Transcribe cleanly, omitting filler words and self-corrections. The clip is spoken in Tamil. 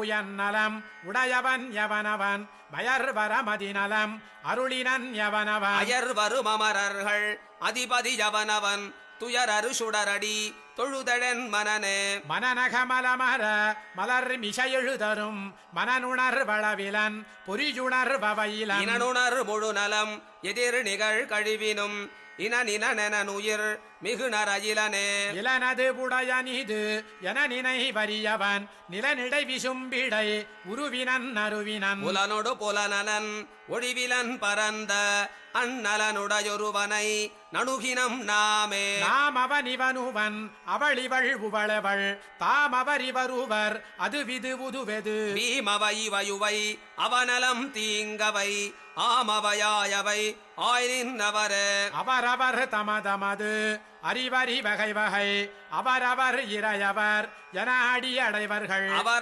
உயர்நலம் உடையவன் எவனவன் பயர் வரமதிநலம் அருளினன் எவனவன் அயர் வரும் அமரர்கள் அதிபதி எவனவன் துயரரு சுடரடி தொழுதழன் மனனே மனநகமலமர மலர் மிசையெழுதரும் மனனுணர் வளவிலன் பொறியுணர் வவையிலன் இனனுணர் முழுநலம் எதிர் நிகழ் கழிவினும் இனநினனுயிர் மிகுநர் அயிலனே இளனது புடையனிது என நினை வரியவன் நிலனிடை விசும்பிடை உருவினன் அருவினன் புலனொடு புலநலன் ஒழிவிலன் பரந்த அந்நலனுடையொருவனை நணுகினம் நாமே நாம் அவன் இவனுவன் அவளிவள் உவளவள் தாம் அவர் இவருவர் அது விது உதுவெது பீமவை வயுவை அவநலம் தீங்கவை ஆமவையாயவை ஆயினவரே அவரவர் தமதமது அறிவறி வகை வகை அவரவர் இறையவர் என அடி அடைவர்கள் அவர்